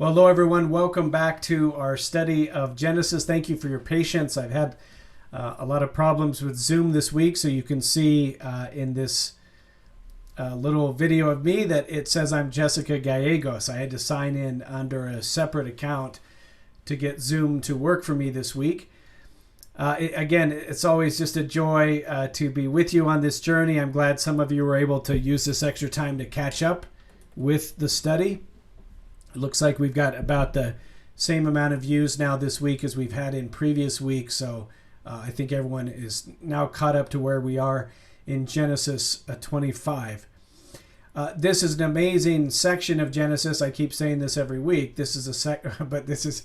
Well, hello, everyone. Welcome back to our study of Genesis. Thank you for your patience. I've had a lot of problems with Zoom this week, so you can see in this little video of me that it says I'm Jessica Gallegos. I had to sign in under a separate account to get Zoom to work for me this week. Again, it's always just a joy to be with you on this journey. I'm glad some of you were able to use this extra time to catch up with the study. It looks like we've got about the same amount of views now this week as we've had in previous weeks. So I think everyone is now caught up to where we are in Genesis 25. This is an amazing section of Genesis. I keep saying this every week. This is but this is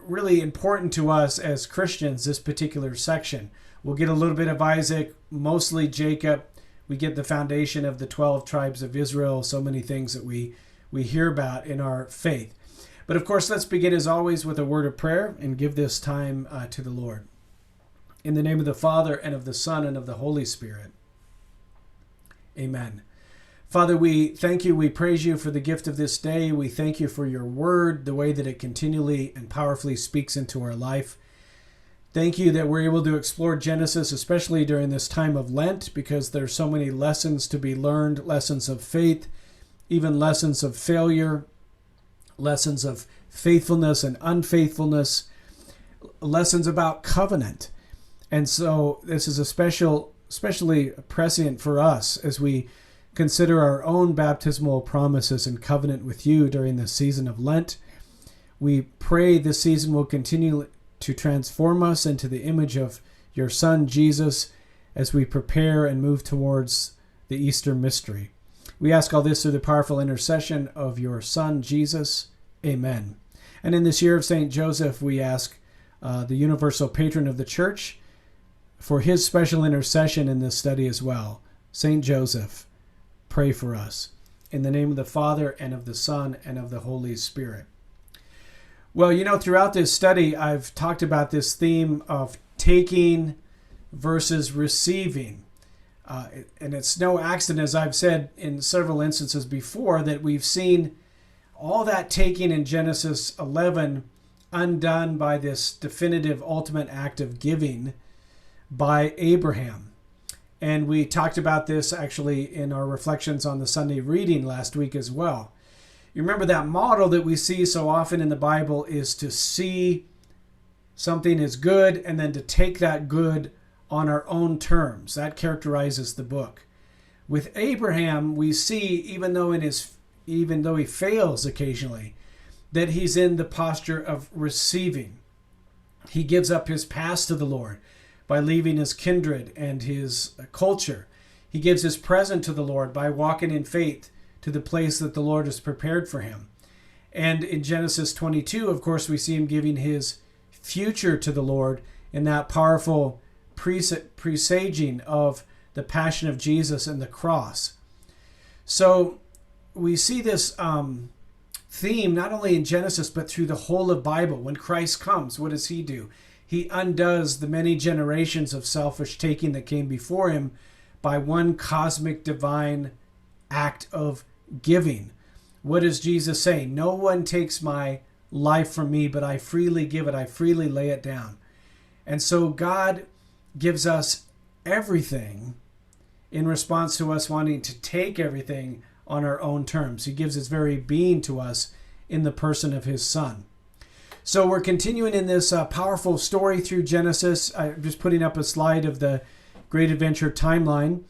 really important to us as Christians, this particular section. We'll get a little bit of Isaac, mostly Jacob. We get the foundation of the 12 tribes of Israel, so many things that we hear about in our faith. But of course, let's begin as always with a word of prayer and give this time to the Lord. In the name of the Father, and of the Son, and of the Holy Spirit. Amen. Father, we thank you, we praise you for the gift of this day. We thank you for your word, the way that it continually and powerfully speaks into our life. Thank you that we're able to explore Genesis, especially during this time of Lent, because there's so many lessons to be learned, lessons of faith, even lessons of failure, lessons of faithfulness and unfaithfulness, lessons about covenant. And so this is especially prescient for us as we consider our own baptismal promises and covenant with you during the season of Lent. We pray this season will continue to transform us into the image of your Son, Jesus, as we prepare and move towards the Easter mystery. We ask all this through the powerful intercession of your Son, Jesus. Amen. And in this year of St. Joseph, we ask the universal patron of the Church for his special intercession in this study as well. St. Joseph, pray for us. In the name of the Father, and of the Son, and of the Holy Spirit. Well, throughout this study, I've talked about this theme of taking versus receiving. And it's no accident, as I've said in several instances before, that we've seen all that taking in Genesis 11 undone by this definitive ultimate act of giving by Abraham. And we talked about this actually in our reflections on the Sunday reading last week as well. You remember that model that we see so often in the Bible is to see something as good and then to take that good on our own terms. That characterizes the book. With Abraham, we see, even though he fails occasionally, that he's in the posture of receiving. He gives up his past to the Lord by leaving his kindred and his culture. He gives his present to the Lord by walking in faith to the place that the Lord has prepared for him. And in Genesis 22, of course, we see him giving his future to the Lord in that powerful presaging of the passion of Jesus and the cross. So we see this theme not only in Genesis, but through the whole of Bible. When Christ comes, what does he do? He undoes the many generations of selfish taking that came before him by one cosmic divine act of giving. What does Jesus say? No one takes my life from me, but I freely give it. I freely lay it down. And so God gives us everything in response to us wanting to take everything on our own terms. He gives his very being to us in the person of his Son. So we're continuing in this powerful story through Genesis. I'm just putting up a slide of the Great Adventure timeline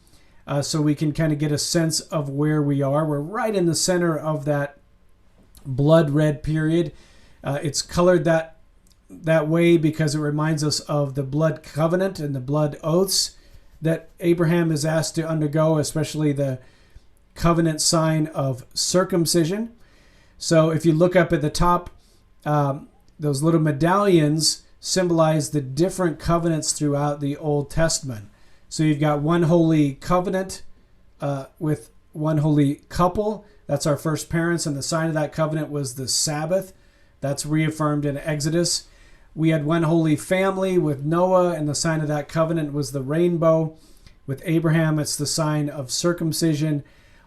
so we can kind of get a sense of where we are. We're right in the center of that blood red period. It's colored that way because it reminds us of the blood covenant and the blood oaths that Abraham is asked to undergo, especially the covenant sign of circumcision. So if you look up at the top, those little medallions symbolize the different covenants throughout the Old Testament. So you've got one holy covenant with one holy couple. That's our first parents, and the sign of that covenant was the Sabbath. That's reaffirmed in Exodus. We had one holy family with Noah, and the sign of that covenant was the rainbow. With Abraham, it's the sign of circumcision.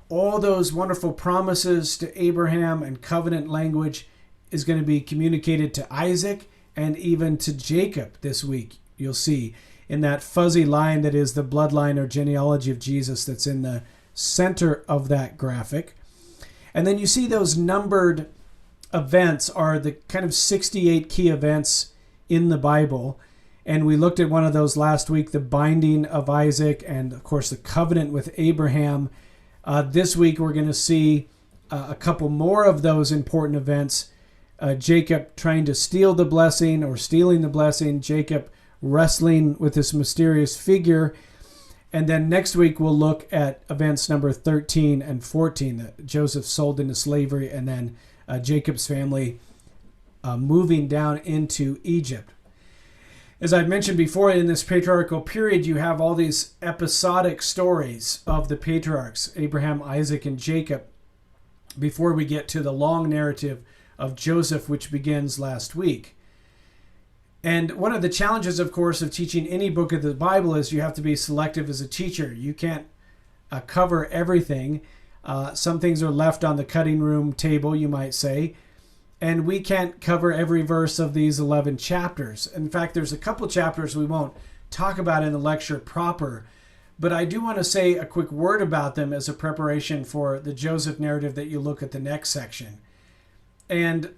all those wonderful promises to Abraham and covenant language is going to be communicated to Isaac and even to Jacob this week. You'll see in that fuzzy line that is the bloodline or genealogy of Jesus that's in the center of that graphic. And then you see those numbered events are the kind of 68 key events in the Bible. And we looked at one of those last week, the binding of Isaac and, of course, the covenant with Abraham. This week we're going to see a couple more of those important events. Jacob trying to steal the blessing or stealing the blessing. Jacob wrestling with this mysterious figure. And then next week we'll look at events number 13 and 14, that Joseph sold into slavery, and then Jacob's family moving down into Egypt. As I've mentioned before, in this patriarchal period, you have all these episodic stories of the patriarchs, Abraham, Isaac, and Jacob, before we get to the long narrative of Joseph, which begins last week. And one of the challenges, of course, of teaching any book of the Bible is you have to be selective as a teacher. You can't cover everything. Some things are left on the cutting room table, you might say. And we can't cover every verse of these 11 chapters. In fact, there's a couple chapters we won't talk about in the lecture proper. But I do want to say a quick word about them as a preparation for the Joseph narrative that you look at the next section. And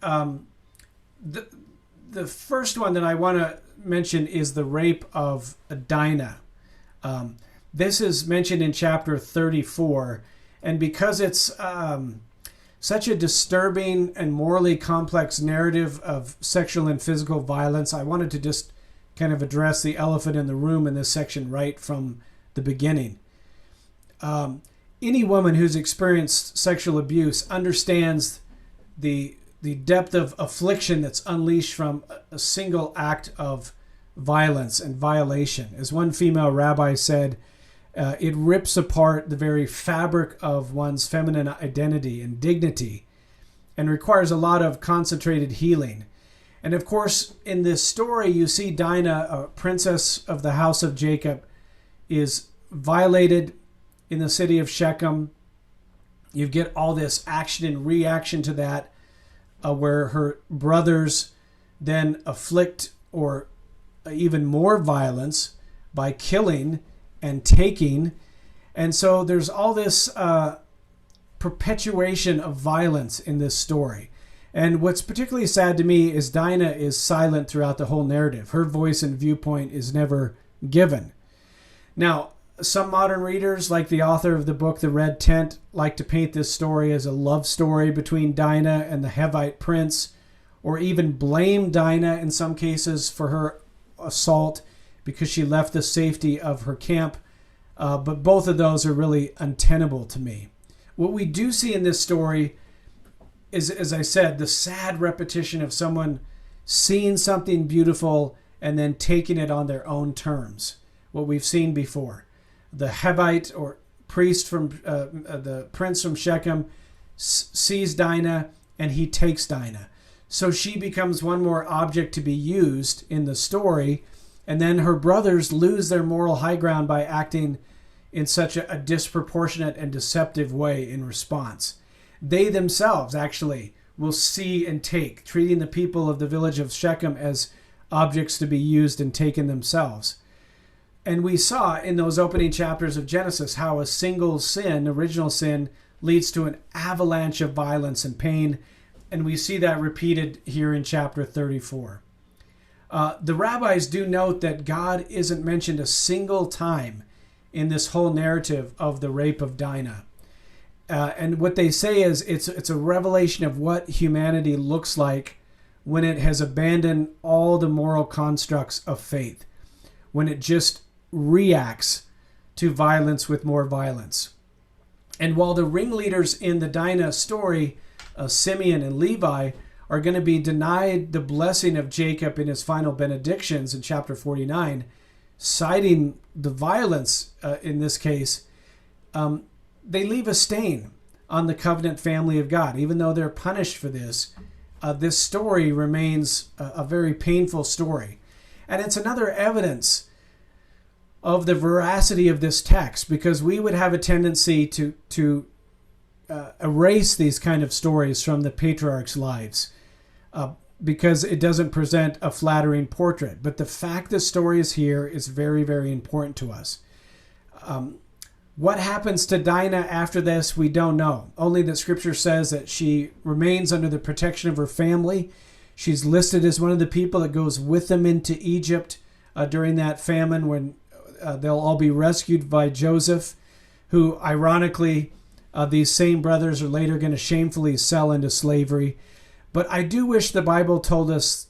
the first one that I want to mention is the Rape of Dinah. This is mentioned in chapter 34. And because it's such a disturbing and morally complex narrative of sexual and physical violence, I wanted to just kind of address the elephant in the room in this section right from the beginning. Any woman who's experienced sexual abuse understands the depth of affliction that's unleashed from a single act of violence and violation. As one female rabbi said, it rips apart the very fabric of one's feminine identity and dignity and requires a lot of concentrated healing. And of course, in this story, you see Dinah, a princess of the house of Jacob, is violated in the city of Shechem. You get all this action and reaction to that, where her brothers then afflict or even more violence by killing and taking. And so there's all this perpetuation of violence in this story. And what's particularly sad to me is Dinah is silent throughout the whole narrative. Her voice and viewpoint is never given. Now, some modern readers, like the author of the book The Red Tent, like to paint this story as a love story between Dinah and the Hivite prince, or even blame Dinah in some cases for her assault because she left the safety of her camp. But both of those are really untenable to me. What we do see in this story is, as I said, the sad repetition of someone seeing something beautiful and then taking it on their own terms. What we've seen before. The Hivite or priest from the prince from Shechem sees Dinah and he takes Dinah. So she becomes one more object to be used in the story. And then her brothers lose their moral high ground by acting in such a disproportionate and deceptive way in response. They themselves actually will see and take, treating the people of the village of Shechem as objects to be used and taken themselves. And we saw in those opening chapters of Genesis how a single sin, original sin, leads to an avalanche of violence and pain. And we see that repeated here in chapter 34. The rabbis do note that God isn't mentioned a single time in this whole narrative of the rape of Dinah. And what they say is it's a revelation of what humanity looks like when it has abandoned all the moral constructs of faith, when it just reacts to violence with more violence. And while the ringleaders in the Dinah story, Simeon and Levi, are going to be denied the blessing of Jacob in his final benedictions in chapter 49, citing the violence in this case, they leave a stain on the covenant family of God. Even though they're punished for this, this story remains a very painful story. And it's another evidence of the veracity of this text, because we would have a tendency to erase these kind of stories from the patriarchs' lives because it doesn't present a flattering portrait. But the fact the story is here is very, very important to us. What happens to Dinah after this, we don't know. Only that Scripture says that she remains under the protection of her family. She's listed as one of the people that goes with them into Egypt during that famine when they'll all be rescued by Joseph, who ironically these same brothers are later going to shamefully sell into slavery. But I do wish the Bible told us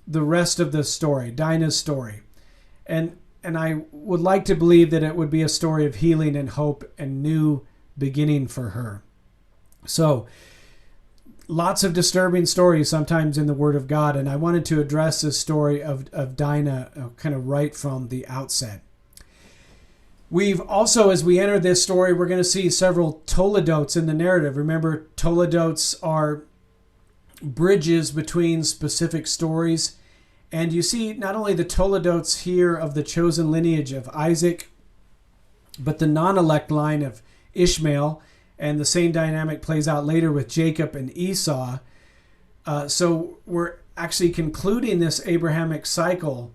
the rest of the story, Dinah's story. And I would like to believe that it would be a story of healing and hope and new beginning for her. So, lots of disturbing stories sometimes in the Word of God, and I wanted to address this story of Dinah kind of right from the outset. We've also, as we enter this story, we're going to see several toledotes in the narrative. Remember, toledotes are bridges between specific stories. And you see not only the toledotes here of the chosen lineage of Isaac, but the non-elect line of Ishmael, and the same dynamic plays out later with Jacob and Esau. So we're actually concluding this Abrahamic cycle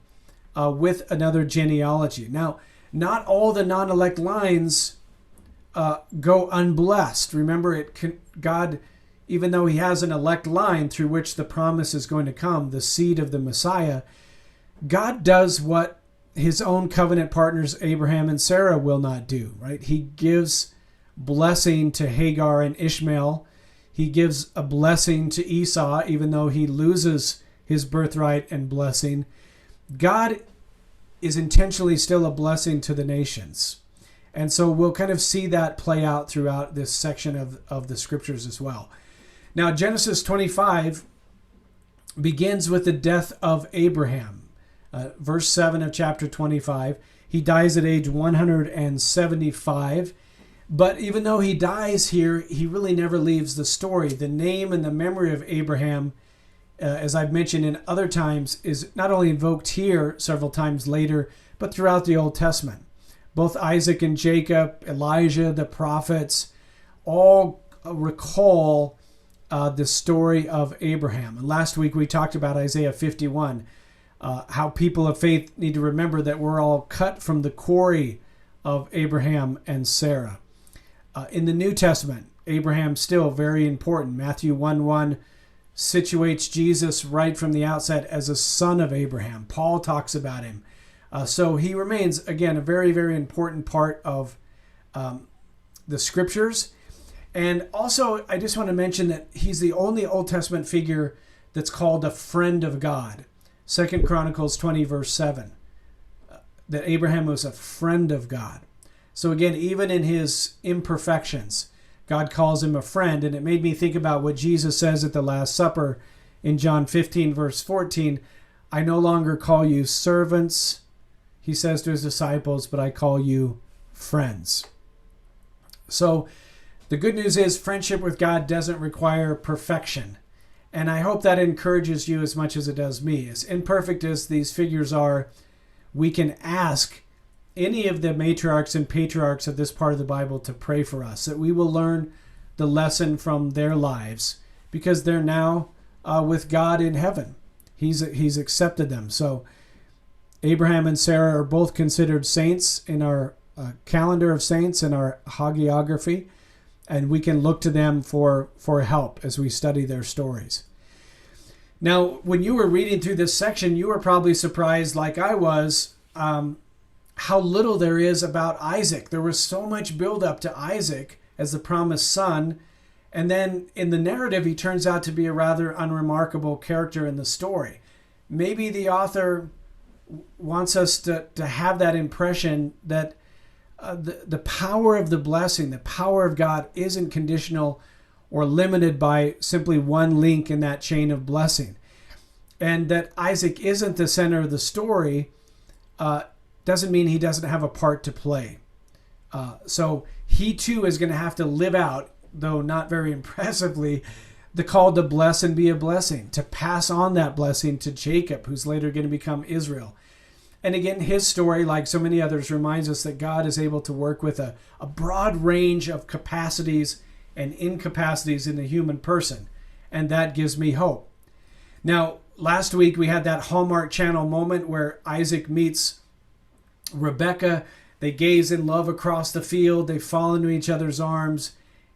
with another genealogy. Now, not all the non-elect lines go unblessed. Remember, God, even though he has an elect line through which the promise is going to come, the seed of the Messiah, God does what his own covenant partners, Abraham and Sarah, will not do, right? He gives blessing to Hagar and Ishmael. He gives a blessing to Esau, even though he loses his birthright and blessing. God is intentionally still a blessing to the nations. And so we'll kind of see that play out throughout this section of the scriptures as well. Now, Genesis 25 begins with the death of Abraham. Verse 7 of chapter 25. He dies at age 175. But even though he dies here, he really never leaves the story. The name and the memory of Abraham, as I've mentioned in other times, is not only invoked here several times later, but throughout the Old Testament. Both Isaac and Jacob, Elijah, the prophets, all recall the story of Abraham. And last week we talked about Isaiah 51, how people of faith need to remember that we're all cut from the quarry of Abraham and Sarah. In the New Testament, Abraham's still very important. Matthew 1:1 situates Jesus right from the outset as a son of Abraham. Paul talks about him. So he remains, again, a very, very important part of the scriptures. And also, I just want to mention that he's the only Old Testament figure that's called a friend of God. 2 Chronicles 20, verse 7. That Abraham was a friend of God. So again, even in his imperfections, God calls him a friend. And it made me think about what Jesus says at the Last Supper in John 15, verse 14. I no longer call you servants, he says to his disciples, but I call you friends. So the good news is friendship with God doesn't require perfection. And I hope that encourages you as much as it does me. As imperfect as these figures are, we can ask any of the matriarchs and patriarchs of this part of the Bible to pray for us, that we will learn the lesson from their lives, because they're now with God in heaven. He's accepted them. So Abraham and Sarah are both considered saints in our calendar of saints, in our hagiography, and we can look to them for help as we study their stories. Now, when you were reading through this section, you were probably surprised, like I was, how little there is about Isaac. There was so much buildup to Isaac as the promised son, and then in the narrative, he turns out to be a rather unremarkable character in the story. Maybe the author wants us to have that impression that the power of the blessing, the power of God isn't conditional or limited by simply one link in that chain of blessing. And that Isaac isn't the center of the story doesn't mean he doesn't have a part to play. So he too is going to have to live out, though not very impressively, the call to bless and be a blessing, to pass on that blessing to Jacob, who's later going to become Israel. And again, his story, like so many others, reminds us that God is able to work with a broad range of capacities and incapacities in the human person. And that gives me hope. Now, last week we had that Hallmark Channel moment where Isaac meets Rebecca. They gaze in love across the field. They fall into each other's arms.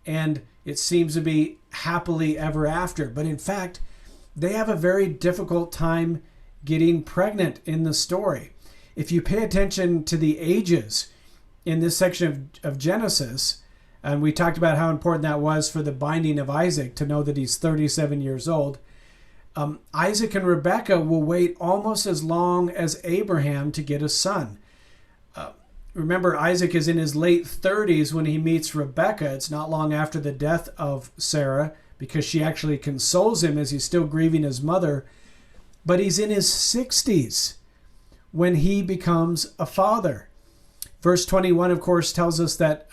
And it seems to be happily ever after. But in fact, they have a very difficult time getting pregnant in the story. If you pay attention to the ages in this section of Genesis, and we talked about how important that was for the binding of Isaac to know that he's 37 years old, Isaac and Rebekah will wait almost as long as Abraham to get a son. Remember, Isaac is in his late 30s when he meets Rebekah. It's not long after the death of Sarah, because she actually consoles him as he's still grieving his mother. But he's in his 60s when he becomes a father. Verse 21, of course, tells us that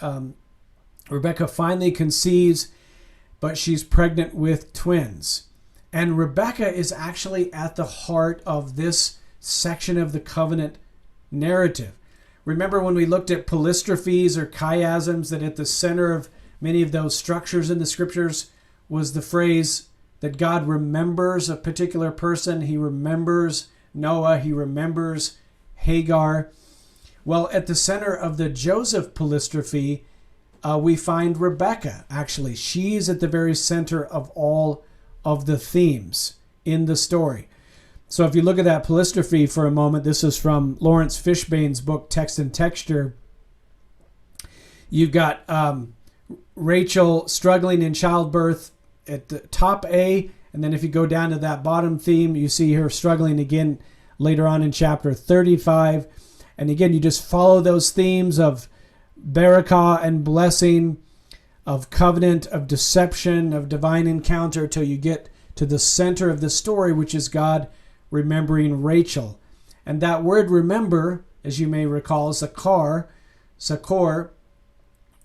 Rebekah finally conceives, but she's pregnant with twins. And Rebekah is actually at the heart of this section of the covenant narrative. Remember when we looked at polystrophes or chiasms, that at the center of many of those structures in the scriptures was the phrase that God remembers a particular person. He remembers Noah. He remembers Hagar. Well, at the center of the Joseph polystrophe, we find Rebekah. Actually, she's at the very center of all of the themes in the story. So if you look at that polystrophe for a moment, this is from Lawrence Fishbane's book, Text and Texture. You've got Rachel struggling in childbirth at the top A, and then if you go down to that bottom theme, you see her struggling again later on in chapter 35. And again, you just follow those themes of barakah and blessing, of covenant, of deception, of divine encounter, till you get to the center of the story, which is God remembering Rachel. And that word remember, as you may recall, sakor,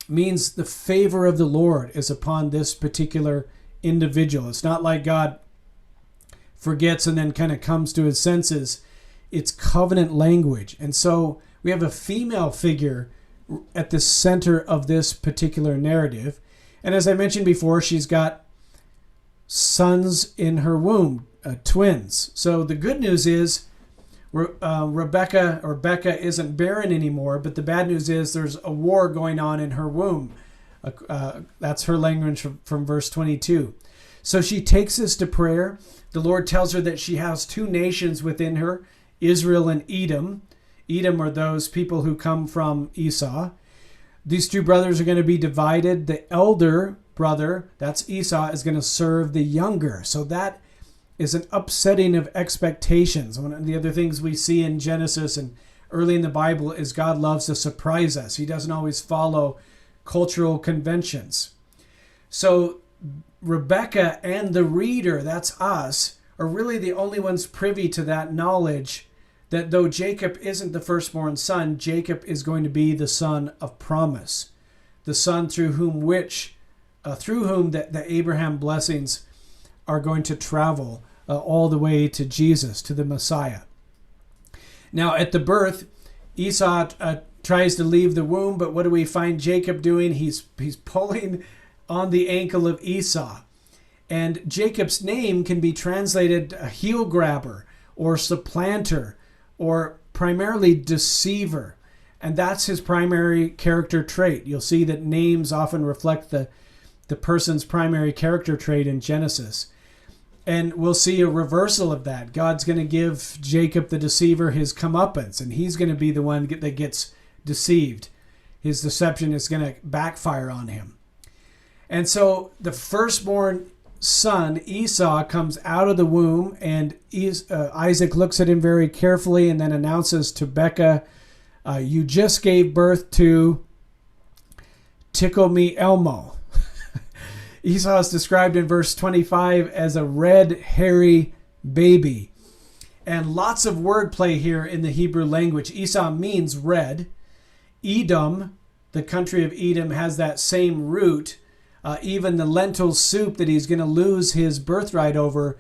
means the favor of the Lord is upon this particular individual. It's not like God forgets and then kind of comes to his senses. It's covenant language. And so we have a female figure at the center of this particular narrative. And as I mentioned before, she's got sons in her womb, twins. So the good news is Rebecca or Becca isn't barren anymore, but the bad news is there's a war going on in her womb. That's her language from verse 22. So she takes this to prayer. The Lord tells her that she has two nations within her, Israel and Edom. Edom are those people who come from Esau. These two brothers are going to be divided. The elder brother, that's Esau, is going to serve the younger. So that is an upsetting of expectations. One of the other things we see in Genesis and early in the Bible is God loves to surprise us. He doesn't always follow cultural conventions. So Rebecca and the reader, that's us, are really the only ones privy to that knowledge that though Jacob isn't the firstborn son, Jacob is going to be the son of promise, the son through whom the Abraham blessings are going to travel all the way to Jesus, to the Messiah. Now, at the birth, Esau tries to leave the womb, but what do we find Jacob doing? He's pulling on the ankle of Esau. And Jacob's name can be translated heel grabber or supplanter or primarily deceiver. And that's his primary character trait. You'll see that names often reflect the person's primary character trait in Genesis. And we'll see a reversal of that. God's going to give Jacob the deceiver his comeuppance, and he's going to be the one that gets deceived. His deception is going to backfire on him. And so the firstborn son, Esau, comes out of the womb, and Isaac looks at him very carefully and then announces to Becca, you just gave birth to Tickle Me Elmo. Esau is described in verse 25 as a red, hairy baby. And lots of wordplay here in the Hebrew language. Esau means red. Edom, the country of Edom, has that same root. Even the lentil soup that he's going to lose his birthright over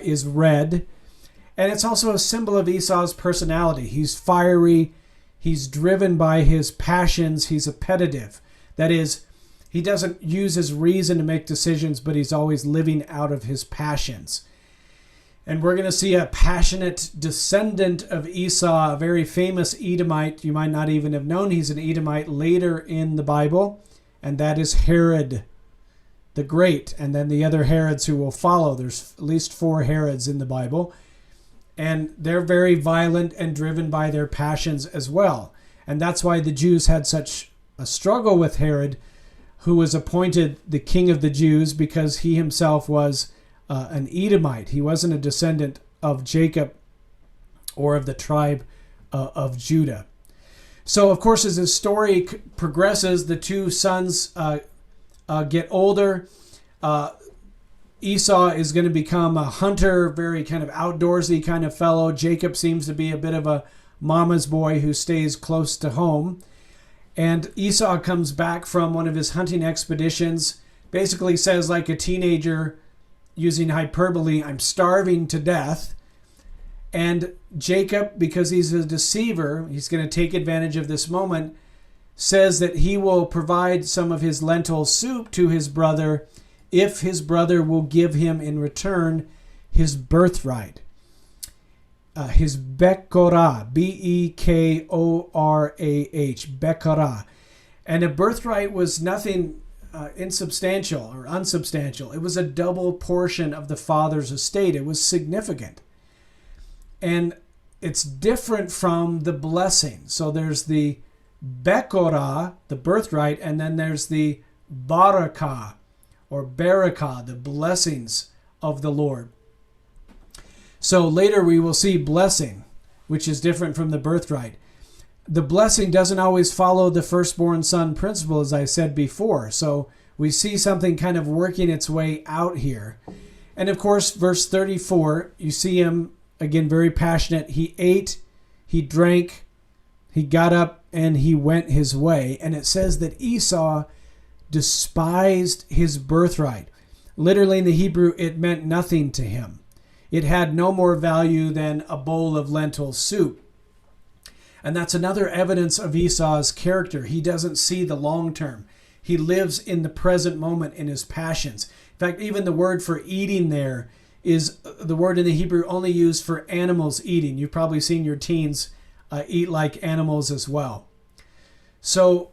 is red. And it's also a symbol of Esau's personality. He's fiery. He's driven by his passions. He's appetitive. That is, He doesn't use his reason to make decisions, but he's always living out of his passions. And we're going to see a passionate descendant of Esau, a very famous Edomite. You might not even have known he's an Edomite later in the Bible, and that is Herod the Great, and then the other Herods who will follow. There's at least 4 Herods in the Bible, and they're very violent and driven by their passions as well. And that's why the Jews had such a struggle with Herod, who was appointed the king of the Jews, because he himself was an Edomite. He wasn't a descendant of Jacob or of the tribe of Judah. So, of course, as the story progresses, the 2 sons get older. Esau is going to become a hunter, very kind of outdoorsy kind of fellow. Jacob seems to be a bit of a mama's boy who stays close to home. And Esau comes back from one of his hunting expeditions, basically says like a teenager, using hyperbole, "I'm starving to death." And Jacob, because he's a deceiver, he's going to take advantage of this moment, says that he will provide some of his lentil soup to his brother if his brother will give him in return his birthright. His Bekorah, Bekorah, Bekorah. And a birthright was nothing insubstantial or unsubstantial. It was a double portion of the father's estate. It was significant. And it's different from the blessing. So there's the Bekorah, the birthright, and then there's the Barakah or Barakah, the blessings of the Lord. So later we will see blessing, which is different from the birthright. The blessing doesn't always follow the firstborn son principle, as I said before. So we see something kind of working its way out here. And of course, verse 34, you see him, again, very passionate. He ate, he drank, he got up, and he went his way. And it says that Esau despised his birthright. Literally in the Hebrew, it meant nothing to him. It had no more value than a bowl of lentil soup. And that's another evidence of Esau's character. He doesn't see the long term. He lives in the present moment in his passions. In fact, even the word for eating there is the word in the Hebrew only used for animals eating. You've probably seen your teens eat like animals as well. So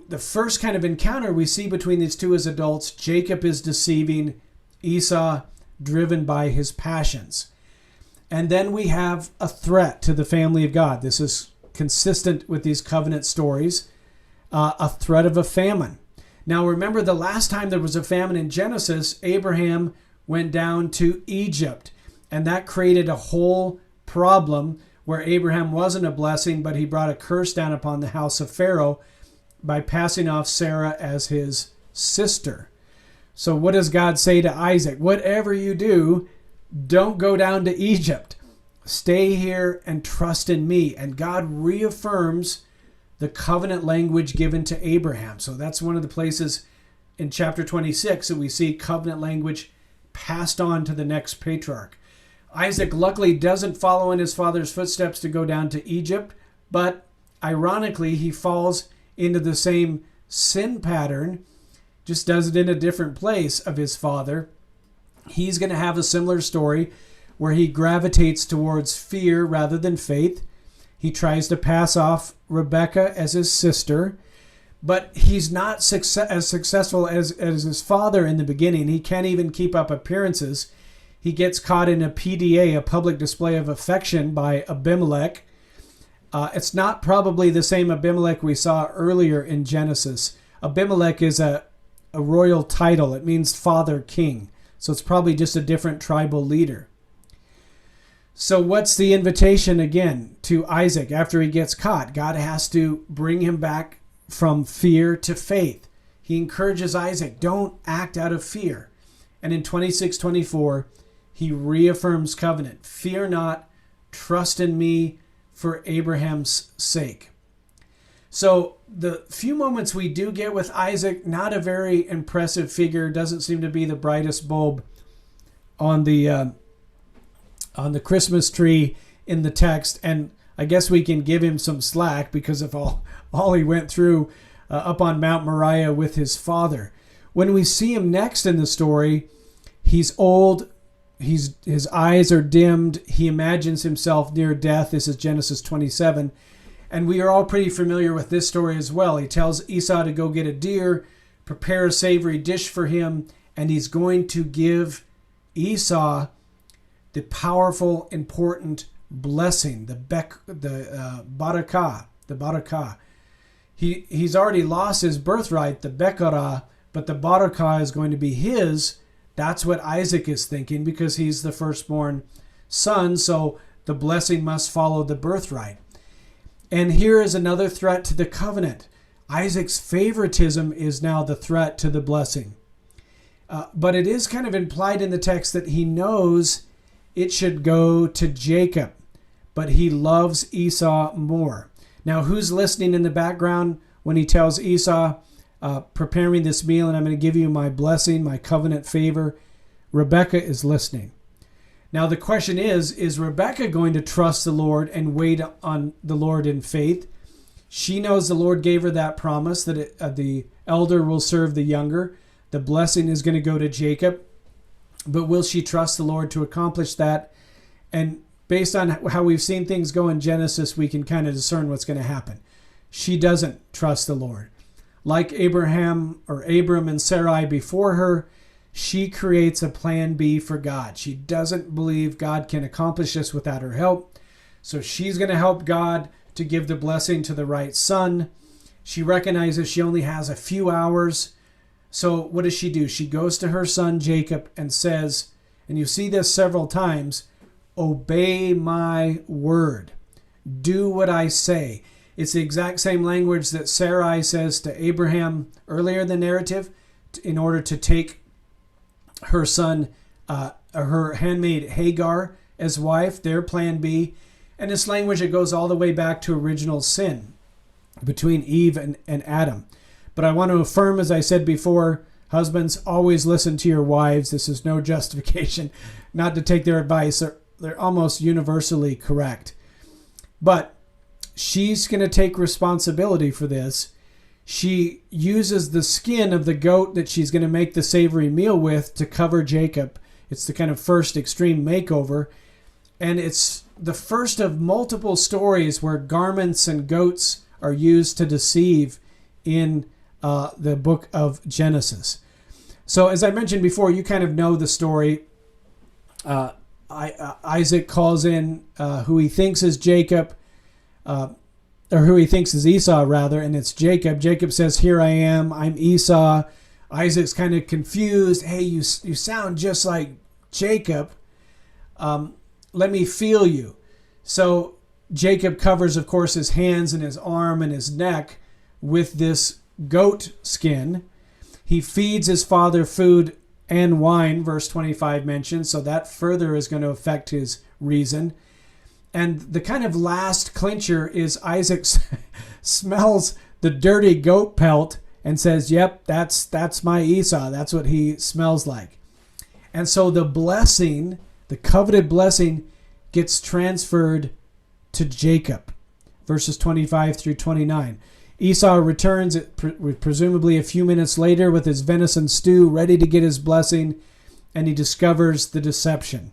the first kind of encounter we see between these 2 as adults, Jacob is deceiving, Esau driven by his passions. And then we have a threat to the family of God. This is consistent with these covenant stories, a threat of a famine. Now remember, the last time there was a famine in Genesis, Abraham went down to Egypt, and that created a whole problem where Abraham wasn't a blessing, but he brought a curse down upon the house of Pharaoh by passing off Sarah as his sister. So what does God say to Isaac? Whatever you do, don't go down to Egypt. Stay here and trust in me. And God reaffirms the covenant language given to Abraham. So that's one of the places in chapter 26 that we see covenant language passed on to the next patriarch. Isaac luckily doesn't follow in his father's footsteps to go down to Egypt, but ironically he falls into the same sin pattern, just does it in a different place of his father. He's going to have a similar story where he gravitates towards fear rather than faith. He tries to pass off Rebekah as his sister, but he's not as successful as his father in the beginning. He can't even keep up appearances. He gets caught in a PDA, a public display of affection, by Abimelech. It's not probably the same Abimelech we saw earlier in Genesis. Abimelech is a royal title. It means father king. So it's probably just a different tribal leader. So what's the invitation again to Isaac after he gets caught? God has to bring him back from fear to faith. He encourages Isaac, don't act out of fear. And in 26:24, he reaffirms covenant. Fear not, trust in me for Abraham's sake. So the few moments we do get with Isaac, not a very impressive figure, doesn't seem to be the brightest bulb on the Christmas tree in the text. And I guess we can give him some slack because of all he went through up on Mount Moriah with his father. When we see him next in the story, he's old, his eyes are dimmed, he imagines himself near death. This is Genesis 27. And we are all pretty familiar with this story as well. He tells Esau to go get a deer, prepare a savory dish for him, and he's going to give Esau the powerful, important blessing, the barakah. He's already lost his birthright, the bekarah, but the barakah is going to be his. That's what Isaac is thinking, because he's the firstborn son, so the blessing must follow the birthright. And here is another threat to the covenant. Isaac's favoritism is now the threat to the blessing. But it is kind of implied in the text that he knows it should go to Jacob, but he loves Esau more. Now, who's listening in the background when he tells Esau, prepare me this meal and I'm going to give you my blessing, my covenant favor? Rebekah is listening. Now, the question is Rebekah going to trust the Lord and wait on the Lord in faith? She knows the Lord gave her that promise that the elder will serve the younger. The blessing is going to go to Jacob. But will she trust the Lord to accomplish that? And based on how we've seen things go in Genesis, we can kind of discern what's going to happen. She doesn't trust the Lord. Like Abram and Sarai before her, she creates a plan B for God. She doesn't believe God can accomplish this without her help. So she's going to help God to give the blessing to the right son. She recognizes she only has a few hours. So what does she do? She goes to her son Jacob and says, and you see this several times, obey my word. Do what I say. It's the exact same language that Sarai says to Abraham earlier in the narrative in order to take her son, her handmaid Hagar as wife, their plan B. And this language, it goes all the way back to original sin between Eve and Adam. But I want to affirm, as I said before, husbands, always listen to your wives. This is no justification not to take their advice. They're almost universally correct. But she's going to take responsibility for this. She uses the skin of the goat that she's going to make the savory meal with to cover Jacob. It's the kind of first extreme makeover. And it's the first of multiple stories where garments and goats are used to deceive in the book of Genesis. So as I mentioned before, you kind of know the story. Isaac calls in who he thinks is Jacob, or who he thinks is Esau rather, and it's Jacob. Jacob says, here I am, I'm Esau. Isaac's kind of confused. Hey, you sound just like Jacob. Let me feel you. So Jacob covers, of course, his hands and his arm and his neck with this goat skin. He feeds his father food and wine, verse 25 mentions, so that further is going to affect his reason. And the kind of last clincher is Isaac smells the dirty goat pelt and says, yep, that's my Esau. That's what he smells like. And so the blessing, the coveted blessing, gets transferred to Jacob, verses 25 through 29. Esau returns presumably a few minutes later with his venison stew, ready to get his blessing, and he discovers the deception.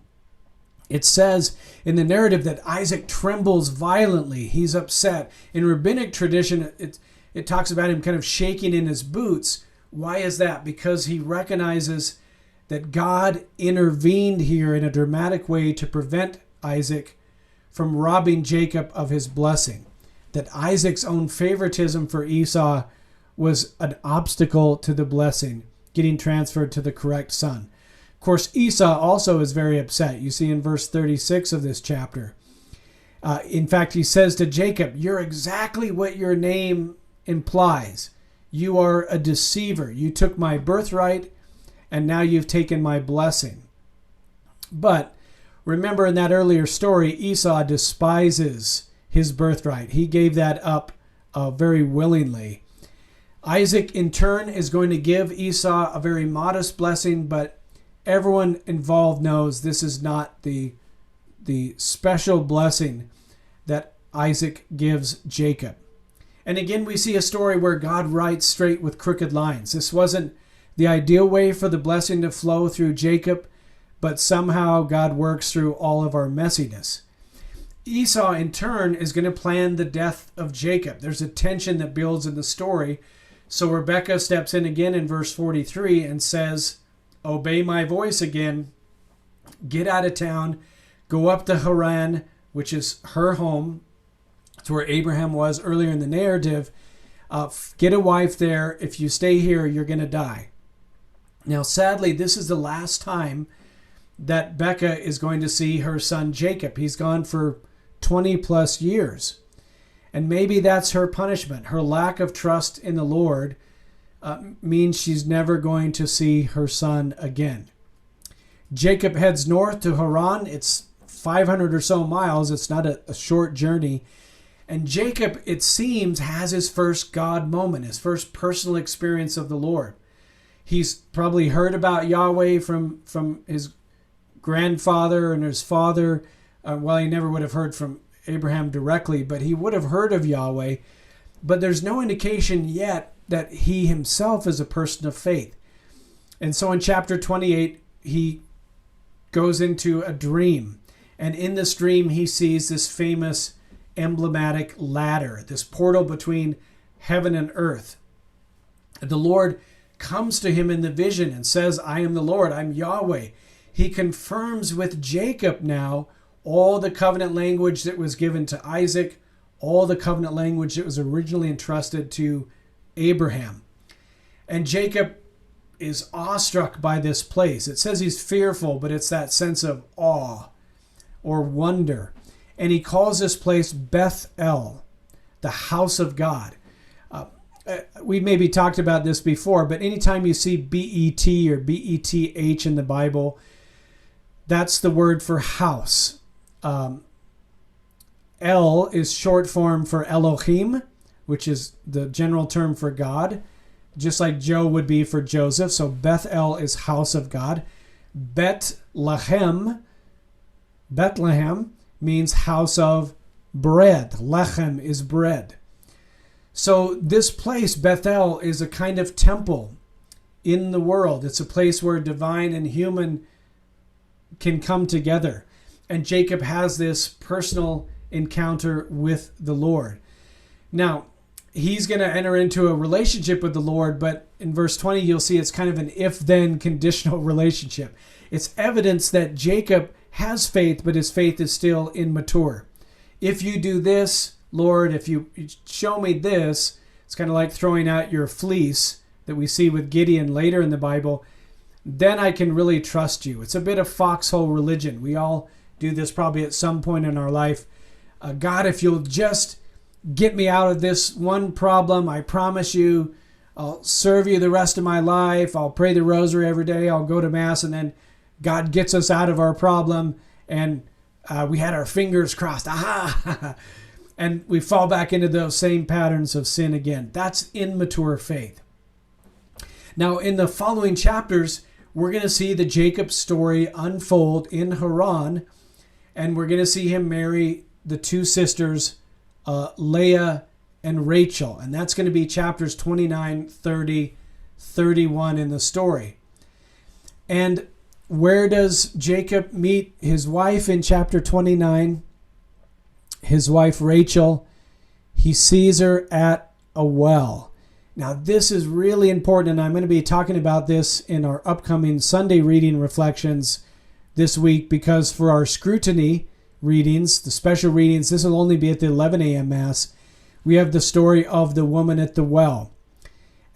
It says in the narrative that Isaac trembles violently. He's upset. In rabbinic tradition, it talks about him kind of shaking in his boots. Why is that? Because he recognizes that God intervened here in a dramatic way to prevent Isaac from robbing Jacob of his blessing. That Isaac's own favoritism for Esau was an obstacle to the blessing getting transferred to the correct son. Of course, Esau also is very upset. You see in verse 36 of this chapter. In fact, he says to Jacob, you're exactly what your name implies. You are a deceiver. You took my birthright, and now you've taken my blessing. But remember in that earlier story, Esau despises his birthright. He gave that up very willingly. Isaac, in turn, is going to give Esau a very modest blessing, but everyone involved knows this is not the special blessing that Isaac gives Jacob. And again, we see a story where God writes straight with crooked lines. This wasn't the ideal way for the blessing to flow through Jacob, but somehow God works through all of our messiness. Esau, in turn, is going to plan the death of Jacob. There's a tension that builds in the story. So Rebekah steps in again in verse 43 and says, obey my voice again. Get out of town. Go up to Haran, which is her home. It's where Abraham was earlier in the narrative. Get a wife there. If you stay here, you're going to die. Now, sadly, this is the last time that Becca is going to see her son Jacob. He's gone for 20 plus years. And maybe that's her punishment. Her lack of trust in the Lord means she's never going to see her son again. Jacob heads north to Haran. It's 500 or so miles. It's not a short journey. And Jacob, it seems, has his first God moment, his first personal experience of the Lord. He's probably heard about Yahweh from his grandfather and his father. Well, he never would have heard from Abraham directly, but he would have heard of Yahweh. But there's no indication yet that he himself is a person of faith. And so in chapter 28, he goes into a dream. And in this dream, he sees this famous emblematic ladder, this portal between heaven and earth. The Lord comes to him in the vision and says, I am the Lord, I'm Yahweh. He confirms with Jacob now all the covenant language that was given to Isaac, all the covenant language that was originally entrusted to Abraham. And Jacob is awestruck by this place. It says he's fearful, but it's that sense of awe or wonder. And he calls this place Beth-el, the house of God. We maybe talked about this before, but anytime you see B-E-T or B-E-T-H in the Bible, that's the word for house. El is short form for Elohim, which is the general term for God, just like Joe would be for Joseph. So Beth-el is house of God. Bethlehem means house of bread. Lechem is bread. So this place, Bethel, is a kind of temple in the world. It's a place where divine and human can come together. And Jacob has this personal encounter with the Lord. Now, he's going to enter into a relationship with the Lord, but in verse 20, you'll see it's kind of an if-then conditional relationship. It's evidence that Jacob has faith, but his faith is still immature. If you do this, Lord, if you show me this, it's kind of like throwing out your fleece that we see with Gideon later in the Bible, then I can really trust you. It's a bit of foxhole religion. We all do this probably at some point in our life. God, if you'll just get me out of this one problem, I promise you, I'll serve you the rest of my life. I'll pray the rosary every day. I'll go to Mass, and then God gets us out of our problem, and we had our fingers crossed. Aha! And we fall back into those same patterns of sin again. That's immature faith. Now, in the following chapters, we're going to see the Jacob story unfold in Haran, and we're going to see him marry the two sisters, Leah and Rachel. And that's going to be chapters 29, 30, 31 in the story. And where does Jacob meet his wife in chapter 29? His wife Rachel, he sees her at a well. Now this is really important, and I'm going to be talking about this in our upcoming Sunday reading reflections this week, because for our scrutiny readings, the special readings, this will only be at the 11 a.m. Mass. We have the story of the woman at the well.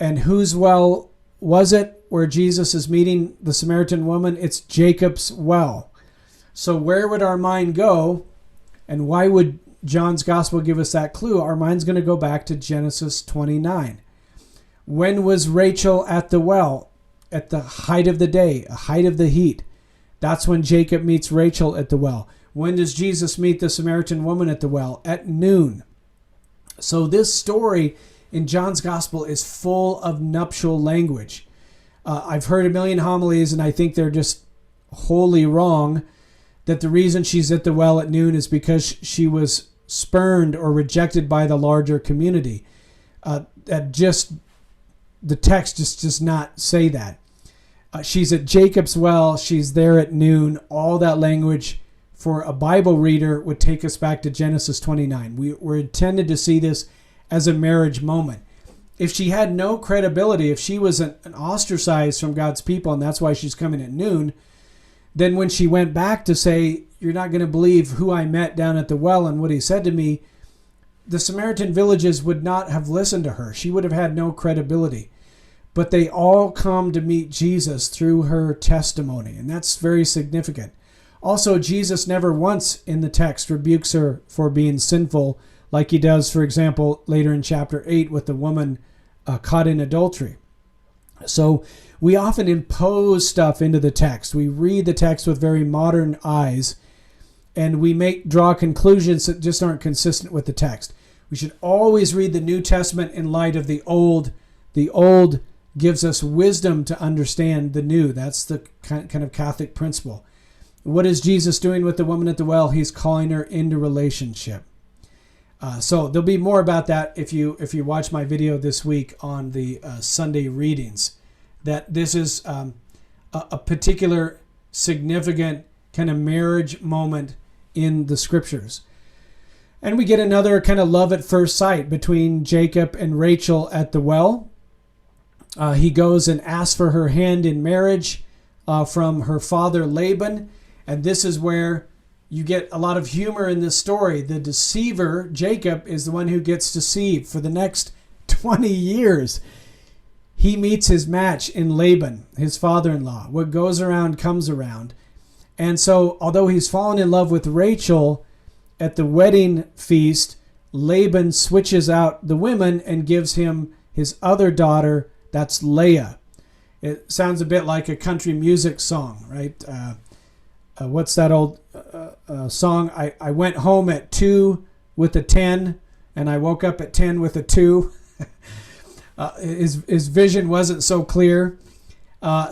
And whose well was it where Jesus is meeting the Samaritan woman? It's Jacob's well. So where would our mind go? And why would John's Gospel give us that clue? Our mind's going to go back to Genesis 29. When was Rachel at the well? At the height of the day, a height of the heat. That's when Jacob meets Rachel at the well. When does Jesus meet the Samaritan woman at the well? At noon. So this story in John's Gospel is full of nuptial language. I've heard a million homilies, and I think they're just wholly wrong, that the reason she's at the well at noon is because she was spurned or rejected by the larger community. Just the text just does not say that. She's at Jacob's well. She's there at noon. All that language for a Bible reader would take us back to Genesis 29. We're intended to see this as a marriage moment. If she had no credibility, if she was an ostracized from God's people, and that's why she's coming at noon, then when she went back to say, you're not going to believe who I met down at the well and what he said to me, the Samaritan villages would not have listened to her. She would have had no credibility. But they all come to meet Jesus through her testimony, and that's very significant. Also, Jesus never once in the text rebukes her for being sinful, like he does, for example, later in chapter 8 with the woman caught in adultery. So we often impose stuff into the text. We read the text with very modern eyes, and we draw conclusions that just aren't consistent with the text. We should always read the New Testament in light of the Old. The Old gives us wisdom to understand the New. That's the kind of Catholic principle. What is Jesus doing with the woman at the well? He's calling her into relationship. So there'll be more about that if you watch my video this week on the Sunday readings. That this is a particular significant kind of marriage moment in the scriptures. And we get another kind of love at first sight between Jacob and Rachel at the well. He goes and asks for her hand in marriage from her father Laban. And this is where you get a lot of humor in this story. The deceiver, Jacob, is the one who gets deceived for the next 20 years. He meets his match in Laban, his father-in-law. What goes around comes around. And so, although he's fallen in love with Rachel at the wedding feast, Laban switches out the women and gives him his other daughter, that's Leah. It sounds a bit like a country music song, right? What's that old song? I went home at 2 with a 10, and I woke up at 10 with a 2. His vision wasn't so clear.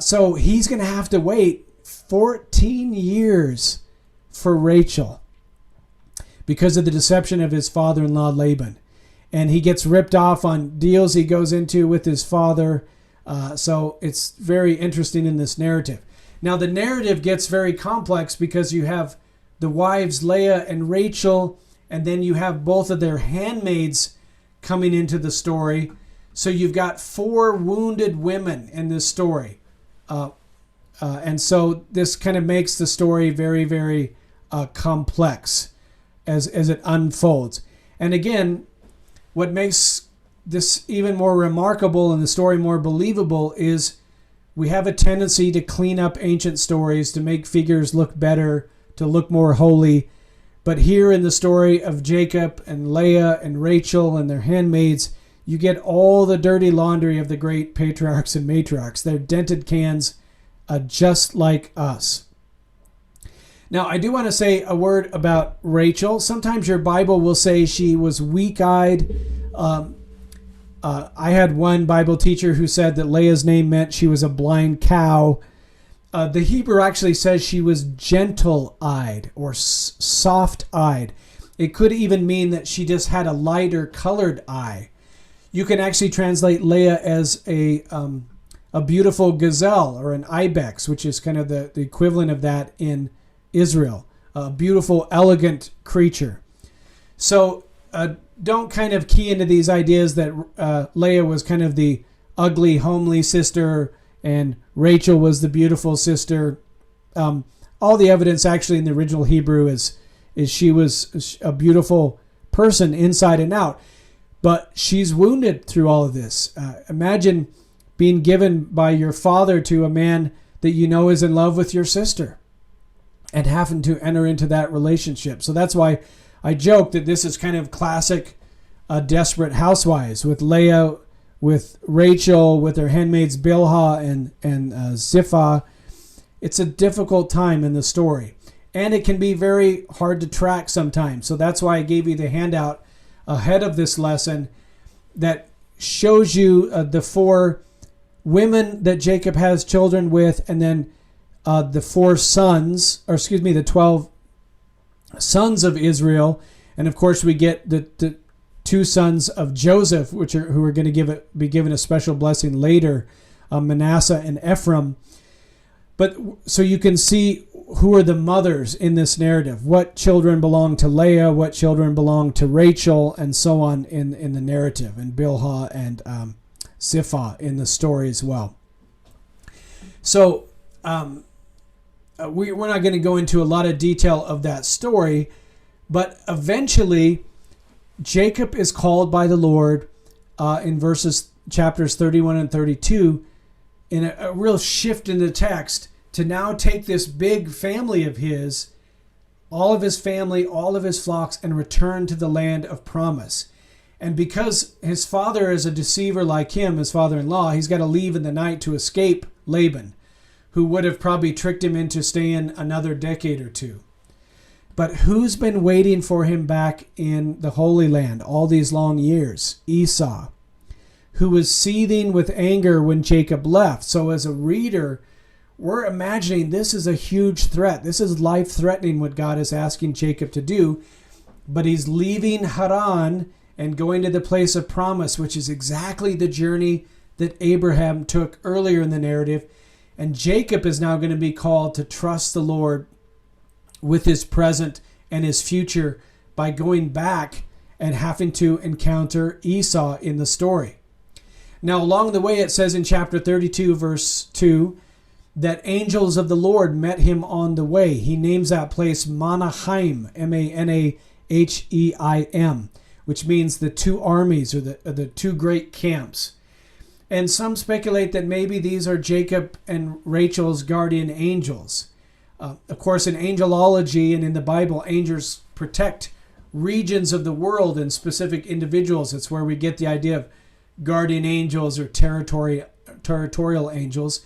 So he's going to have to wait 14 years for Rachel because of the deception of his father-in-law Laban. And he gets ripped off on deals he goes into with his father. So it's very interesting in this narrative. Now the narrative gets very complex because you have the wives Leah and Rachel, and then you have both of their handmaids coming into the story. So you've got 4 wounded women in this story. And so this kind of makes the story very, very complex as it unfolds. And again, what makes this even more remarkable and the story more believable is we have a tendency to clean up ancient stories, to make figures look better, to look more holy. But here in the story of Jacob and Leah and Rachel and their handmaids, you get all the dirty laundry of the great patriarchs and matriarchs. They're dented cans, just like us. Now, I do want to say a word about Rachel. Sometimes your Bible will say she was weak-eyed. I had one Bible teacher who said that Leah's name meant she was a blind cow. The Hebrew actually says she was gentle-eyed or soft-eyed. It could even mean that she just had a lighter colored eye. You can actually translate Leah as a beautiful gazelle or an ibex, which is kind of the equivalent of that in Israel. A beautiful, elegant creature. So don't kind of key into these ideas that Leah was kind of the ugly, homely sister and Rachel was the beautiful sister. All the evidence actually in the original Hebrew is she was a beautiful person inside and out. But she's wounded through all of this. Imagine being given by your father to a man that you know is in love with your sister and having to enter into that relationship. So that's why I joke that this is kind of classic Desperate Housewives with Leah, with Rachel, with her handmaids Bilhah and Zipphah. It's a difficult time in the story. And it can be very hard to track sometimes. So that's why I gave you the handout ahead of this lesson that shows you the 4 women that Jacob has children with, and then the 12 sons of Israel. And of course we get the two sons of Joseph, who are going to be given a special blessing later, Manasseh and Ephraim. But so you can see who are the mothers in this narrative. What children belong to Leah, what children belong to Rachel, and so on in the narrative, and Bilhah and Zilpah in the story as well. So we're not going to go into a lot of detail of that story, but eventually Jacob is called by the Lord in chapters 31 and 32 in a real shift in the text to now take this big family of his, all of his family, all of his flocks, and return to the land of promise. And because his father is a deceiver like him, his father-in-law, he's got to leave in the night to escape Laban, who would have probably tricked him into staying another decade or two. But who's been waiting for him back in the Holy Land all these long years? Esau, who was seething with anger when Jacob left. So as a reader, we're imagining this is a huge threat. This is life-threatening what God is asking Jacob to do. But he's leaving Haran and going to the place of promise, which is exactly the journey that Abraham took earlier in the narrative. And Jacob is now going to be called to trust the Lord with his present and his future by going back and having to encounter Esau in the story. Now, along the way, it says in chapter 32, verse 2, that angels of the Lord met him on the way. He names that place Manaheim, Manaheim, which means the two armies, or the two great camps. And some speculate that maybe these are Jacob and Rachel's guardian angels. Of course, in angelology and in the Bible, angels protect regions of the world and specific individuals. It's where we get the idea of guardian angels or territorial angels.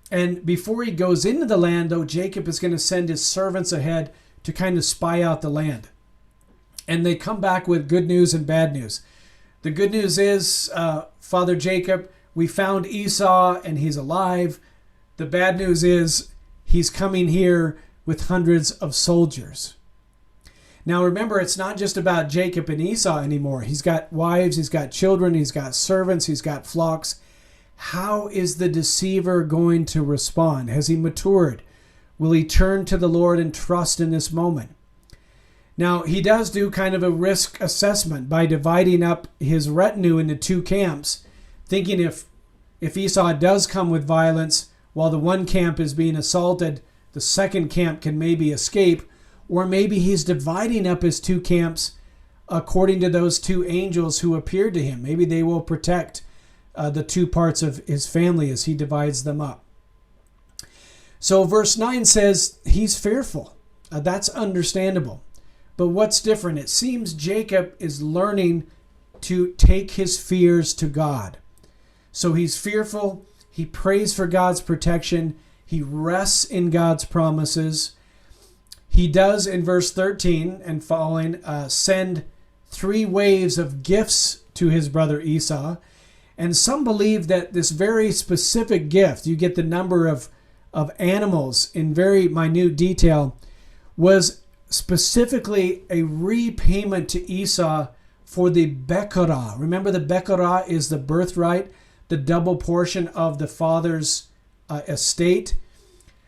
And before he goes into the land, though, Jacob is going to send his servants ahead to kind of spy out the land. And they come back with good news and bad news. The good news is, Father Jacob, we found Esau and he's alive. The bad news is he's coming here with hundreds of soldiers. Now remember, it's not just about Jacob and Esau anymore. He's got wives, he's got children, he's got servants, he's got flocks. How is the deceiver going to respond? Has he matured? Will he turn to the Lord and trust in this moment? Now, he does do kind of a risk assessment by dividing up his retinue into two camps, thinking if Esau does come with violence while the one camp is being assaulted, the second camp can maybe escape, or maybe he's dividing up his two camps according to those two angels who appeared to him. Maybe they will protect the two parts of his family as he divides them up. So verse 9 says he's fearful. That's understandable. But what's different? It seems Jacob is learning to take his fears to God. So he's fearful. He prays for God's protection. He rests in God's promises. He does, in verse 13 and following, send 3 waves of gifts to his brother Esau. And some believe that this very specific gift, you get the number of animals in very minute detail, was specifically a repayment to Esau for the Bekorah. Remember, the Bekorah is the birthright, the double portion of the father's estate.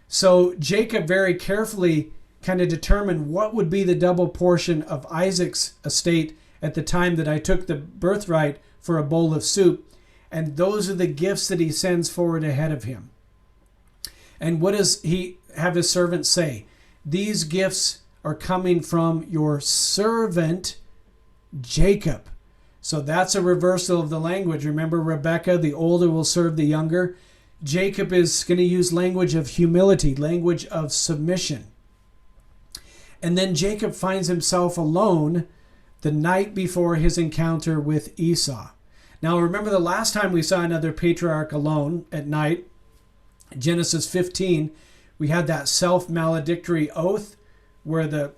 So Jacob very carefully kind of determined what would be the double portion of Isaac's estate at the time that I took the birthright for a bowl of soup. And those are the gifts that he sends forward ahead of him. And what does he have his servant say? These gifts are coming from your servant Jacob. So that's a reversal of the language. Remember, Rebekah, the older will serve the younger. Jacob is going to use language of humility, language of submission. And then Jacob finds himself alone the night before his encounter with Esau. Now, remember the last time we saw another patriarch alone at night, Genesis 15, we had that self-maledictory oath where the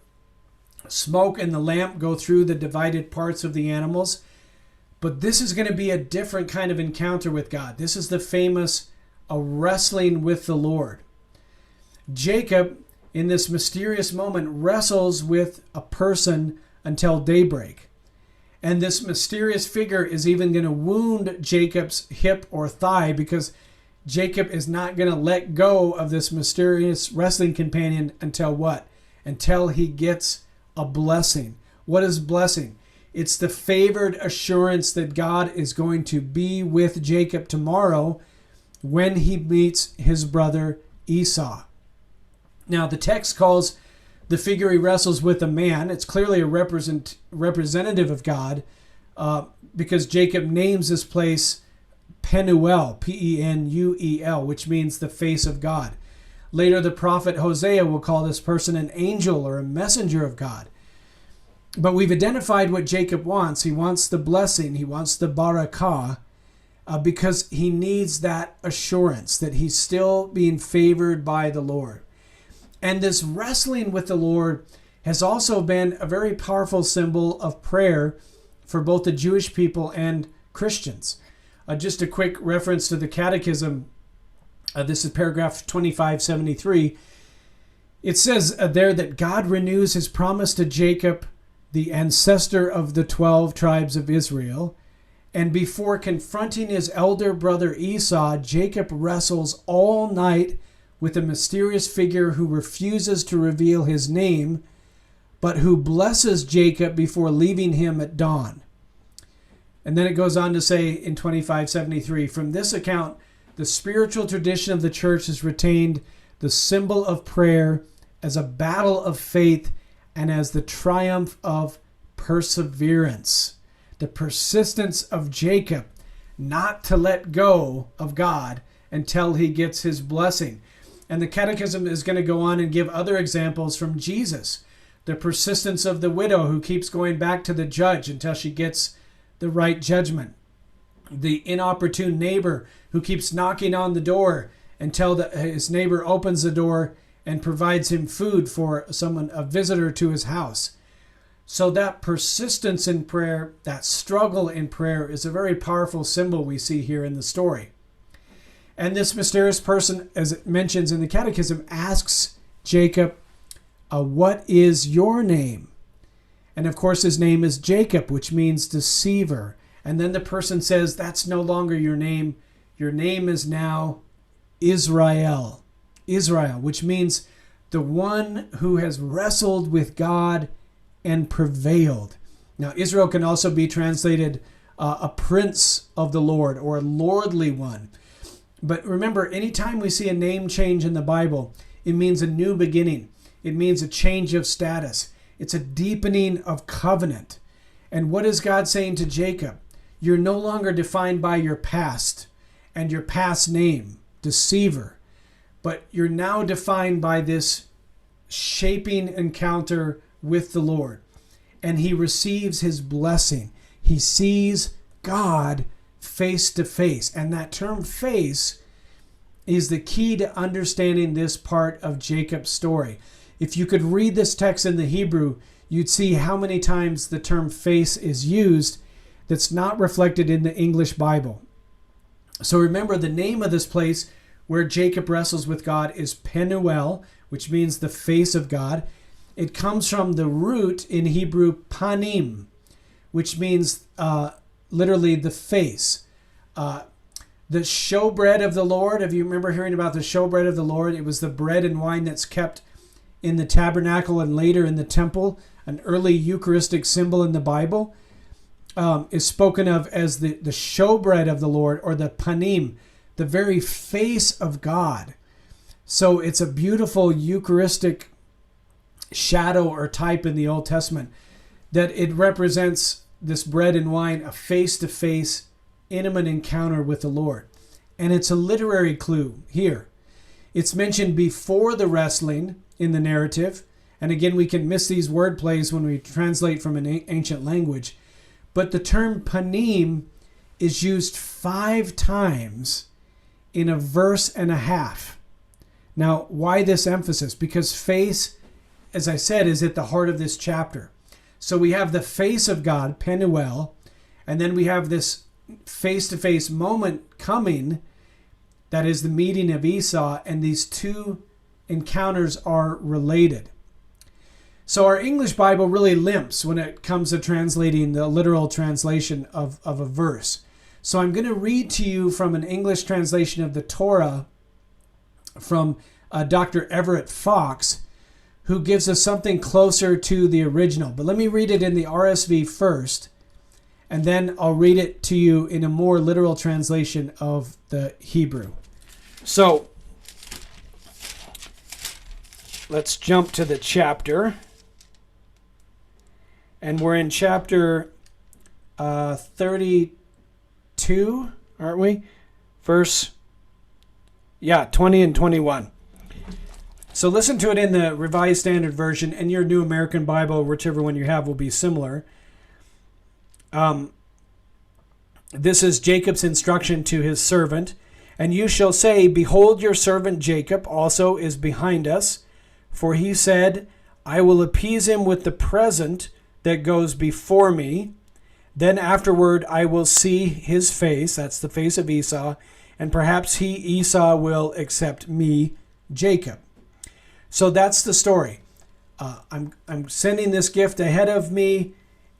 smoke and the lamp go through the divided parts of the animals. But this is going to be a different kind of encounter with God. This is the famous wrestling with the Lord. Jacob, in this mysterious moment, wrestles with a person until daybreak. And this mysterious figure is even going to wound Jacob's hip or thigh, because Jacob is not going to let go of this mysterious wrestling companion until what? Until he gets a blessing. What is blessing? It's the favored assurance that God is going to be with Jacob tomorrow when he meets his brother Esau. Now, the text calls the figure he wrestles with a man. It's clearly a representative of God, because Jacob names this place Penuel, Penuel, which means the face of God. Later, the prophet Hosea will call this person an angel or a messenger of God. But we've identified what Jacob wants. He wants the blessing. He wants the barakah, because he needs that assurance that he's still being favored by the Lord. And this wrestling with the Lord has also been a very powerful symbol of prayer for both the Jewish people and Christians. Just a quick reference to the Catechism. This is paragraph 2573. It says there that God renews his promise to Jacob, the ancestor of the 12 tribes of Israel. And before confronting his elder brother Esau, Jacob wrestles all night with a mysterious figure who refuses to reveal his name, but who blesses Jacob before leaving him at dawn. And then it goes on to say in 2573, from this account, the spiritual tradition of the church has retained the symbol of prayer as a battle of faith and as the triumph of perseverance. The persistence of Jacob not to let go of God until he gets his blessing. And the Catechism is going to go on and give other examples from Jesus. The persistence of the widow who keeps going back to the judge until she gets the right judgment. The inopportune neighbor who keeps knocking on the door until his neighbor opens the door and provides him food for a visitor to his house. So that persistence in prayer, that struggle in prayer, is a very powerful symbol we see here in the story. And this mysterious person, as it mentions in the Catechism, asks Jacob, what is your name? And of course, his name is Jacob, which means deceiver. And then the person says, that's no longer your name. Your name is now Israel. Israel, which means the one who has wrestled with God and prevailed. Now, Israel can also be translated a prince of the Lord or a lordly one. But remember, anytime we see a name change in the Bible, it means a new beginning. It means a change of status. It's a deepening of covenant. And what is God saying to Jacob? You're no longer defined by your past and your past name, deceiver, but you're now defined by this shaping encounter with the Lord. And he receives his blessing. He sees God face to face. And that term face is the key to understanding this part of Jacob's story. If you could read this text in the Hebrew, you'd see how many times the term face is used that's not reflected in the English Bible. So remember, the name of this place where Jacob wrestles with God is Penuel, which means the face of God. It comes from the root in Hebrew panim, which means literally the face. The showbread of the Lord, if you remember hearing about the showbread of the Lord, it was the bread and wine that's kept in the tabernacle and later in the temple, an early Eucharistic symbol in the Bible, is spoken of as the showbread of the Lord, or the panim, the very face of God. So it's a beautiful Eucharistic shadow or type in the Old Testament, that it represents this bread and wine, a face-to-face intimate encounter with the Lord. And it's a literary clue here. It's mentioned before the wrestling in the narrative. And again, we can miss these word plays when we translate from an ancient language. But the term panim is used 5 times in a verse and a half. Now, why this emphasis? Because face, as I said, is at the heart of this chapter. So we have the face of God, Penuel, and then we have this face-to-face moment coming, that is the meeting of Esau, and these two encounters are related. So our English Bible really limps when it comes to translating the literal translation of a verse. So I'm going to read to you from an English translation of the Torah from Dr. Everett Fox, who gives us something closer to the original. But let me read it in the RSV first, and then I'll read it to you in a more literal translation of the Hebrew. So let's jump to the chapter. And we're in chapter 32, aren't we? Verse, 20 and 21. So listen to it in the Revised Standard Version, and your New American Bible, whichever one you have, will be similar. This is Jacob's instruction to his servant. And you shall say, behold, your servant Jacob also is behind us. For he said, I will appease him with the present that goes before me. Then afterward I will see his face, that's the face of Esau, and perhaps Esau, will accept me, Jacob. So that's the story. I'm sending this gift ahead of me,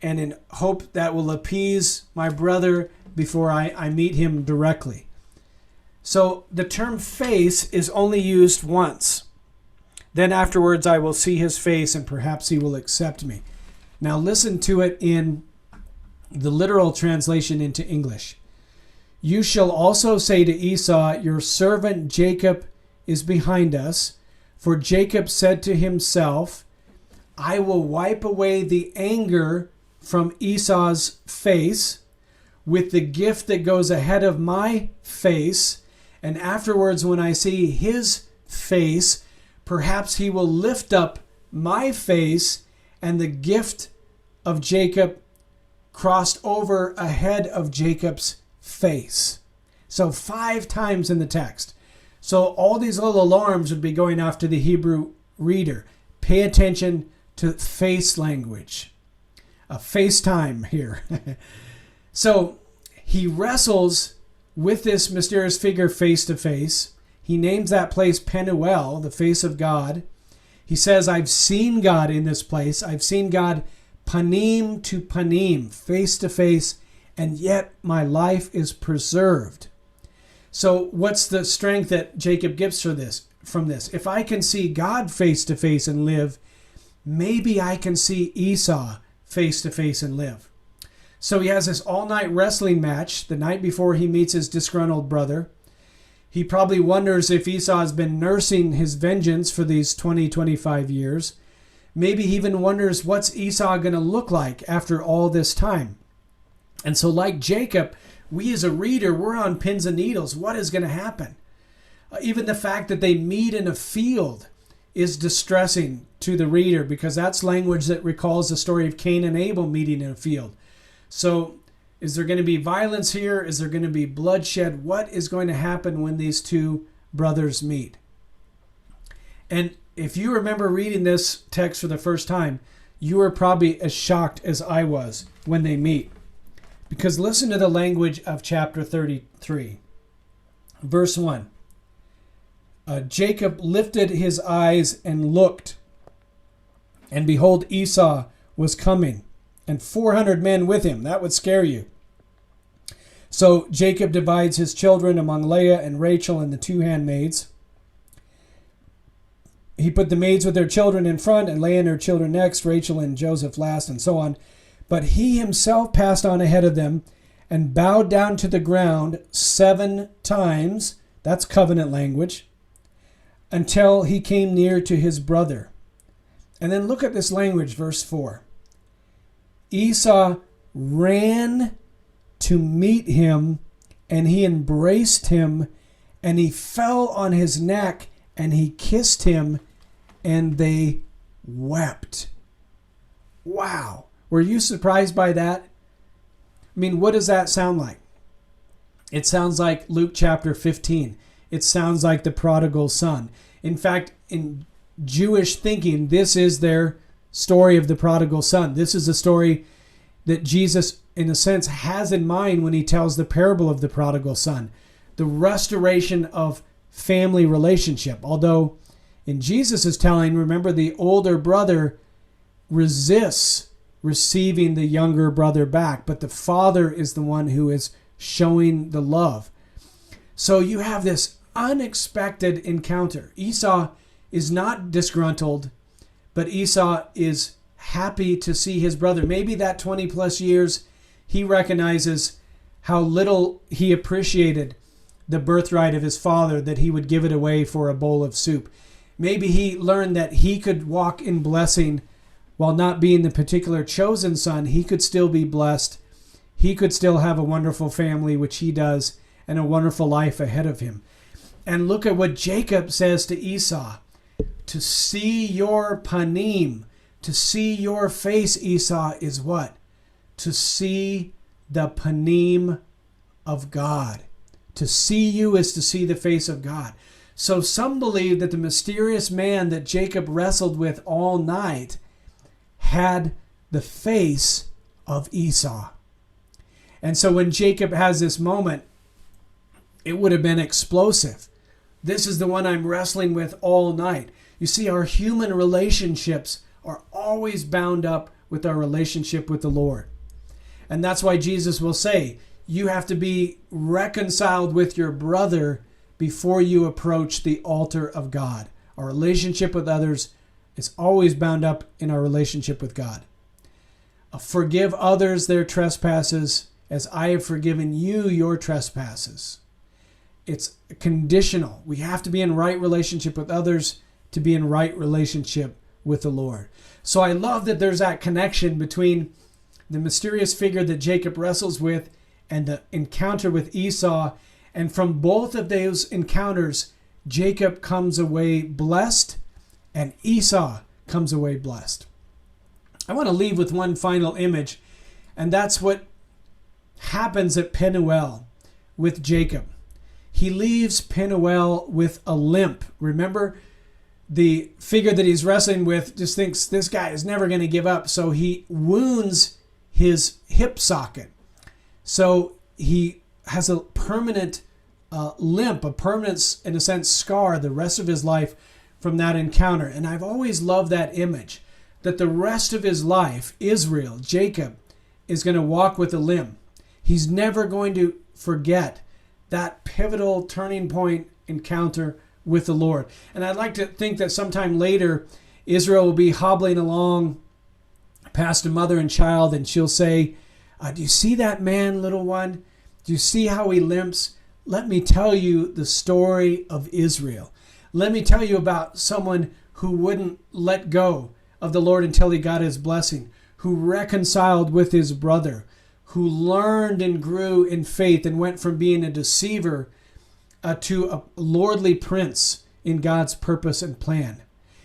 and in hope that will appease my brother before I meet him directly. So the term face is only used once. Then afterwards I will see his face, and perhaps he will accept me. Now listen to it in the literal translation into English. You shall also say to Esau, your servant Jacob is behind us. For Jacob said to himself, I will wipe away the anger from Esau's face with the gift that goes ahead of my face. And afterwards, when I see his face, perhaps he will lift up my face, and the gift of Jacob crossed over ahead of Jacob's face. So 5 times in the text. So all these little alarms would be going off to the Hebrew reader. Pay attention to face language. A FaceTime here. So he wrestles with this mysterious figure face to face. He names that place Penuel, the face of God. He says, I've seen God in this place. I've seen God panim to panim, face to face, and yet my life is preserved. So what's the strength that Jacob gets from this? If I can see God face to face and live, maybe I can see Esau face to face and live. So he has this all-night wrestling match the night before he meets his disgruntled brother. He probably wonders if Esau has been nursing his vengeance for these 25 years. Maybe he even wonders what's Esau going to look like after all this time. And so like Jacob, we as a reader, we're on pins and needles. What is going to happen? Even the fact that they meet in a field is distressing to the reader, because that's language that recalls the story of Cain and Abel meeting in a field. So is there going to be violence here? Is there going to be bloodshed? What is going to happen when these two brothers meet? And if you remember reading this text for the first time, you were probably as shocked as I was when they meet. Because listen to the language of chapter 33. Verse 1. Jacob lifted his eyes and looked, and behold, Esau was coming, and 400 men with him. That would scare you. So Jacob divides his children among Leah and Rachel and the 2 handmaids. He put the maids with their children in front, and Leah and her children next, Rachel and Joseph last, and so on. But he himself passed on ahead of them and bowed down to the ground 7 times, that's covenant language, until he came near to his brother. And then look at this language, verse 4. Esau ran to meet him, and he embraced him, and he fell on his neck, and he kissed him, and they wept. Wow. Were you surprised by that? I mean, what does that sound like? It sounds like Luke chapter 15. It sounds like the prodigal son. In fact, in Jewish thinking, this is their story of the prodigal son. This is a story that Jesus, in a sense, has in mind when he tells the parable of the prodigal son. The restoration of family relationship. Although in Jesus' telling, remember, the older brother resists receiving the younger brother back, but the father is the one who is showing the love. So you have this unexpected encounter. Esau is not disgruntled, but Esau is happy to see his brother. Maybe that 20 plus years, he recognizes how little he appreciated the birthright of his father, that he would give it away for a bowl of soup. Maybe he learned that he could walk in blessing while not being the particular chosen son. He could still be blessed. He could still have a wonderful family, which he does, and a wonderful life ahead of him. And look at what Jacob says to Esau. To see your panim, to see your face, Esau, is what? To see the panim of God. To see you is to see the face of God. So some believe that the mysterious man that Jacob wrestled with all night had the face of Esau. And so when Jacob has this moment, it would have been explosive. This is the one I'm wrestling with all night. You see, our human relationships are always bound up with our relationship with the Lord. And that's why Jesus will say, you have to be reconciled with your brother before you approach the altar of God. Our relationship with others is always bound up in our relationship with God. Forgive others their trespasses as I have forgiven you your trespasses. It's conditional. We have to be in right relationship with others to be in right relationship with the Lord. So I love that there's that connection between the mysterious figure that Jacob wrestles with and the encounter with Esau. And from both of those encounters, Jacob comes away blessed and Esau comes away blessed. I want to leave with one final image, and that's what happens at Penuel with Jacob. He leaves Penuel with a limp. Remember, the figure that he's wrestling with just thinks this guy is never going to give up, so he wounds his hip socket. So he has a permanent limp, a permanent, in a sense, scar the rest of his life from that encounter. And I've always loved that image, that the rest of his life, Israel, Jacob, is going to walk with a limp. He's never going to forget that pivotal turning point encounter with the Lord. And I'd like to think that sometime later, Israel will be hobbling along past a mother and child, and she'll say, do you see that man, little one? Do you see how he limps? Let me tell you the story of Israel. Let me tell you about someone who wouldn't let go of the Lord until he got his blessing, who reconciled with his brother, who learned and grew in faith and went from being a deceiver to a lordly prince in God's purpose and plan.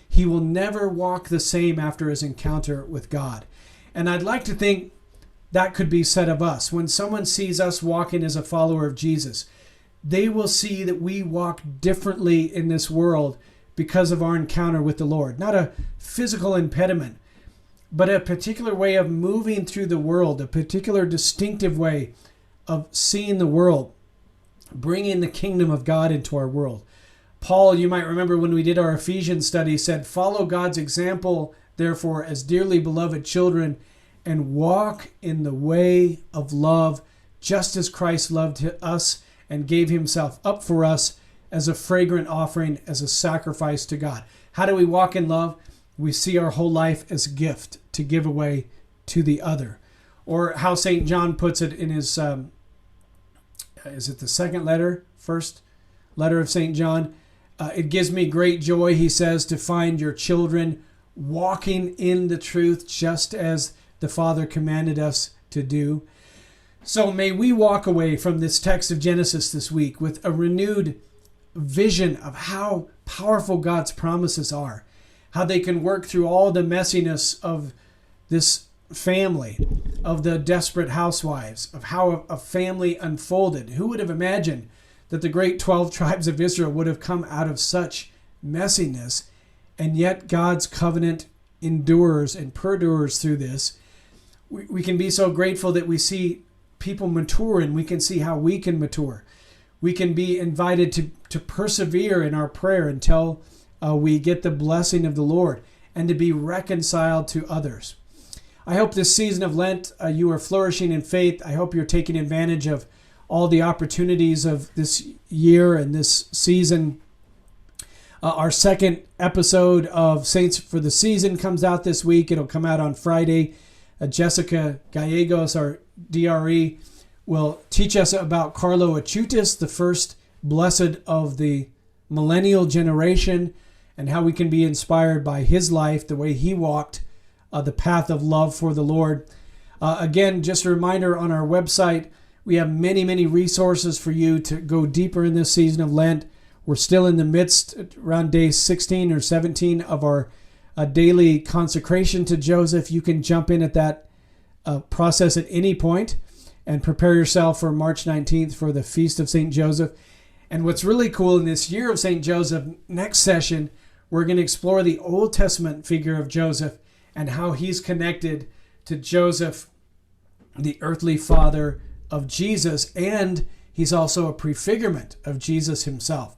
He will never walk the same after his encounter with God. And I'd like to think that could be said of us. When someone sees us walking as a follower of Jesus, they will see that we walk differently in this world because of our encounter with the Lord. Not a physical impediment, but a particular way of moving through the world, a particular distinctive way of seeing the world, bringing the kingdom of God into our world. Paul, you might remember when we did our Ephesians study, said, follow God's example, therefore, as dearly beloved children, and walk in the way of love, just as Christ loved us and gave himself up for us as a fragrant offering, as a sacrifice to God. How do we walk in love? We see our whole life as a gift to give away to the other. Or how St. John puts it in his, is it the first letter of St. John? It gives me great joy, he says, to find your children walking in the truth just as the Father commanded us to do. So may we walk away from this text of Genesis this week with a renewed vision of how powerful God's promises are, how they can work through all the messiness of this family, of the desperate housewives, of how a family unfolded. Who would have imagined that the great 12 tribes of Israel would have come out of such messiness, and yet God's covenant endures and perdures through this. We can be so grateful that we see people mature, and we can see how we can mature. We can be invited to persevere in our prayer until we get the blessing of the Lord. and to be reconciled to others. I hope this season of Lent you are flourishing in faith. I hope you're taking advantage of all the opportunities of this year and this season. Our second episode of Saints for the Season comes out this week. It'll come out on Friday. Jessica Gallegos, our DRE, will teach us about Carlo Acutis, the first blessed of the millennial generation, and how we can be inspired by his life, the way he walked the path of love for the Lord. Again, just a reminder, on our website, we have many, many resources for you to go deeper in this season of Lent. We're still in the midst, around day 16 or 17 of our daily consecration to Joseph. You can jump in at that process at any point and prepare yourself for March 19th for the Feast of St. Joseph. And what's really cool in this year of St. Joseph, next session, we're going to explore the Old Testament figure of Joseph and how he's connected to Joseph, the earthly father of Jesus, and he's also a prefigurement of Jesus himself.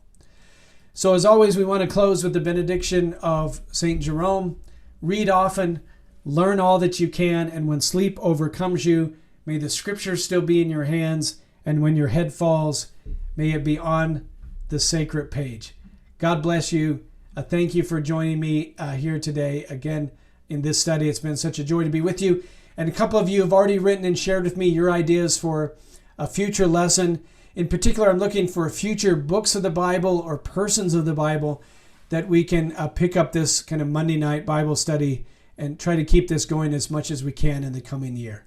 So as always, we want to close with the benediction of St. Jerome. Read often, learn all that you can, and when sleep overcomes you, may the scriptures still be in your hands, and when your head falls, may it be on the sacred page. God bless you. Thank you for joining me here today. Again, in this study, it's been such a joy to be with you. And a couple of you have already written and shared with me your ideas for a future lesson. In particular, I'm looking for future books of the Bible or persons of the Bible that we can pick up this kind of Monday night Bible study and try to keep this going as much as we can in the coming year.